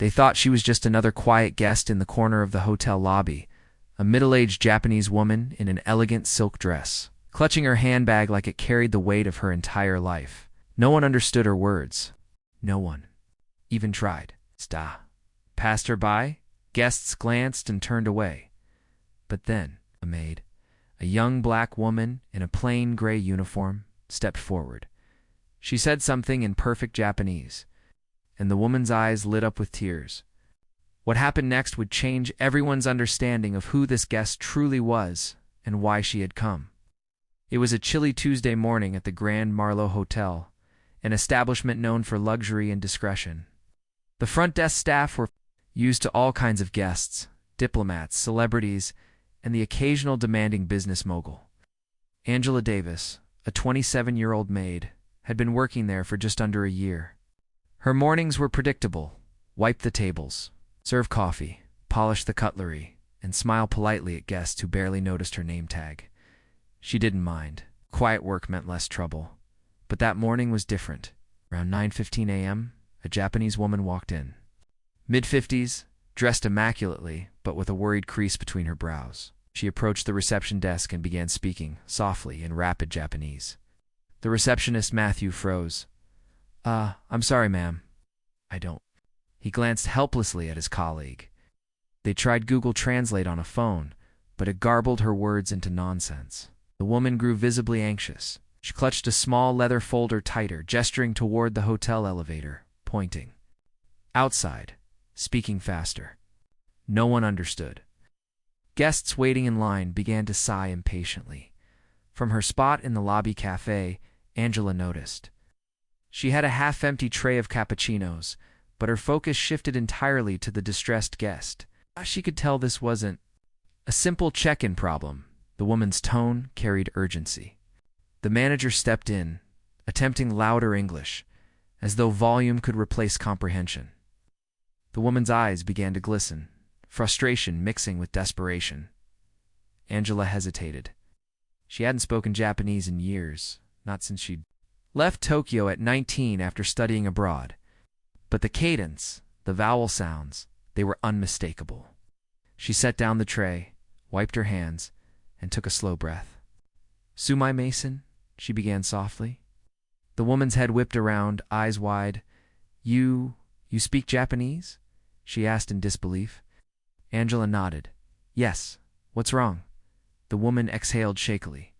They thought she was just another quiet guest in the corner of the hotel lobby, a middle-aged Japanese woman in an elegant silk dress, clutching her handbag like it carried the weight of her entire life. No one understood her words. No one even tried. Sta passed her by, guests glanced and turned away. But then, a maid, a young black woman in a plain gray uniform, stepped forward. She said something in perfect Japanese, and the woman's eyes lit up with tears. What happened next would change everyone's understanding of who this guest truly was and why she had come. It was a chilly Tuesday morning at the Grand Marlowe Hotel, an establishment known for luxury and discretion. The front desk staff were used to all kinds of guests, diplomats, celebrities, and the occasional demanding business mogul. Angela Davis, a 27-year-old maid, had been working there for just under a year. Her mornings were predictable: wipe the tables, serve coffee, polish the cutlery, and smile politely at guests who barely noticed her name tag. She didn't mind. Quiet work meant less trouble. But that morning was different. Around 9:15 a.m., a Japanese woman walked in. Mid-50s, dressed immaculately, but with a worried crease between her brows. She approached the reception desk and began speaking, softly, in rapid Japanese. The receptionist, Matthew, froze. I'm sorry, ma'am. I don't. He glanced helplessly at his colleague. They tried Google Translate on a phone, but it garbled her words into nonsense. The woman grew visibly anxious. She clutched a small leather folder tighter, gesturing toward the hotel elevator, pointing. Outside, speaking faster. No one understood. Guests waiting in line began to sigh impatiently. From her spot in the lobby cafe, Angela noticed. She had a half-empty tray of cappuccinos, but her focus shifted entirely to the distressed guest. She could tell this wasn't a simple check-in problem. The woman's tone carried urgency. The manager stepped in, attempting louder English, as though volume could replace comprehension. The woman's eyes began to glisten, frustration mixing with desperation. Angela hesitated. She hadn't spoken Japanese in years, not since she'd left Tokyo at 19 after studying abroad. But the cadence, the vowel sounds, they were unmistakable. She set down the tray, wiped her hands, and took a slow breath. "Sumai Mason," she began softly. The woman's head whipped around, eyes wide. You speak Japanese?" she asked in disbelief. Angela nodded. "Yes. What's wrong?" The woman exhaled shakily.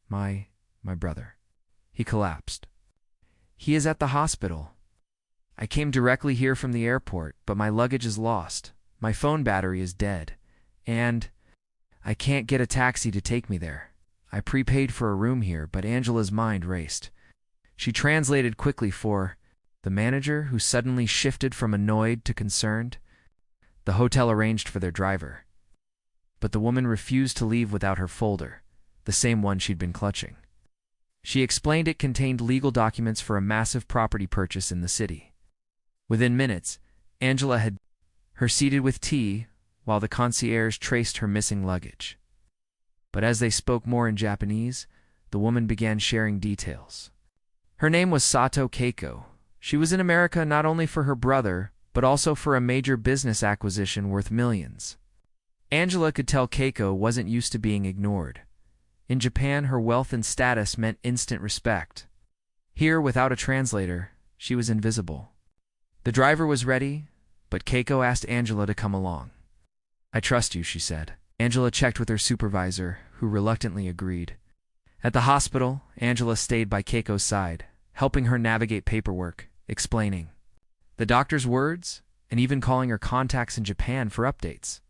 My brother. He collapsed. He is at the hospital. I came directly here from the airport, but my luggage is lost. My phone battery is dead. And I can't get a taxi to take me there. I prepaid for a room here, but Angela's mind raced. She translated quickly for the manager, who suddenly shifted from annoyed to concerned. The hotel arranged for their driver. But the woman refused to leave without her folder, the same one she'd been clutching. She explained it contained legal documents for a massive property purchase in the city. Within minutes, Angela had her seated with tea while the concierge traced her missing luggage. But as they spoke more in Japanese, the woman began sharing details. Her name was Sato Keiko. She was in America not only for her brother, but also for a major business acquisition worth millions. Angela could tell Keiko wasn't used to being ignored. In Japan, her wealth and status meant instant respect. Here, without a translator, she was invisible. The driver was ready, but Keiko asked Angela to come along. "I trust you," she said. Angela checked with her supervisor, who reluctantly agreed. At the hospital, Angela stayed by Keiko's side, helping her navigate paperwork, explaining the doctor's words, and even calling her contacts in Japan for updates.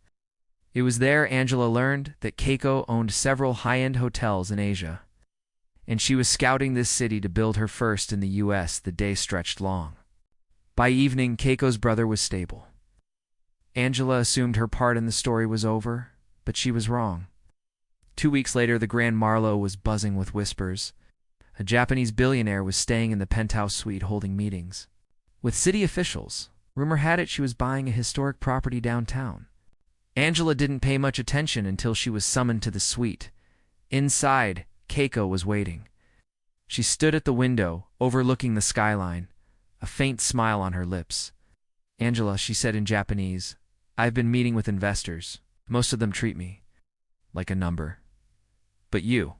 It was there Angela learned that Keiko owned several high-end hotels in Asia, and she was scouting this city to build her first in the U.S. The day stretched long. By evening, Keiko's brother was stable. Angela assumed her part in the story was over, but she was wrong. 2 weeks later, the Grand Marlowe was buzzing with whispers. A Japanese billionaire was staying in the penthouse suite holding meetings with city officials. Rumor had it she was buying a historic property downtown. Angela didn't pay much attention until she was summoned to the suite. Inside, Keiko was waiting. She stood at the window, overlooking the skyline, a faint smile on her lips. Angela, she said in Japanese, I've been meeting with investors. Most of them treat me like a number. But you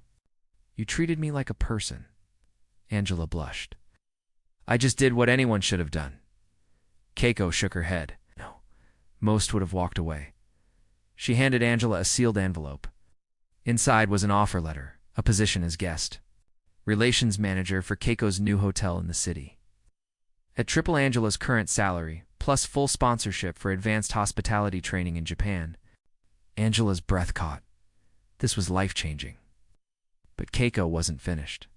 treated me like a person. Angela blushed. I just did what anyone should have done. Keiko shook her head. No, most would have walked away. She handed Angela a sealed envelope. Inside was an offer letter, a position as guest relations manager for Keiko's new hotel in the city. At triple Angela's current salary, plus full sponsorship for advanced hospitality training in Japan. Angela's breath caught. This was life-changing. But Keiko wasn't finished.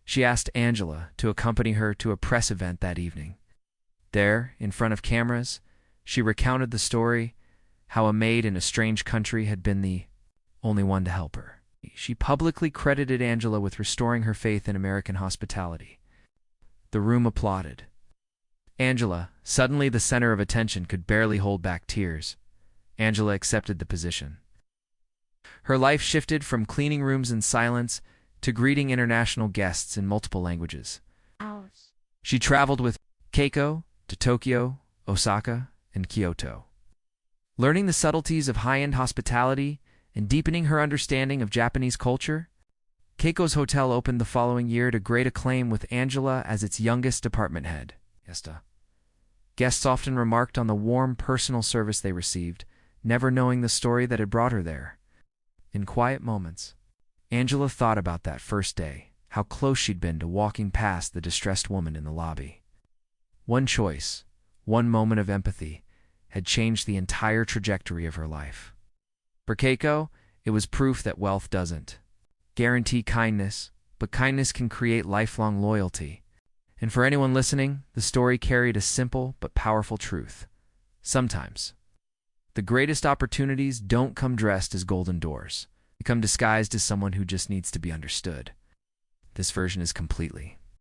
She asked Angela to accompany her to a press event that evening. There, in front of cameras, she recounted the story, how a maid in a strange country had been the only one to help her. She publicly credited Angela with restoring her faith in American hospitality. The room applauded. Angela, suddenly the center of attention, could barely hold back tears. Angela accepted the position. Her life shifted from cleaning rooms in silence to greeting international guests in multiple languages. She traveled with Keiko to Tokyo, Osaka, and Kyoto, learning the subtleties of high-end hospitality and deepening her understanding of Japanese culture. Keiko's hotel opened the following year to great acclaim with Angela as its youngest department head. Guests often remarked on the warm personal service they received, never knowing the story that had brought her there. In quiet moments, Angela thought about that first day, how close she'd been to walking past the distressed woman in the lobby. One choice, one moment of empathy, had changed the entire trajectory of her life. For Keiko, it was proof that wealth doesn't guarantee kindness, but kindness can create lifelong loyalty. And for anyone listening, the story carried a simple but powerful truth. Sometimes, the greatest opportunities don't come dressed as golden doors. They come disguised as someone who just needs to be understood. This version is completely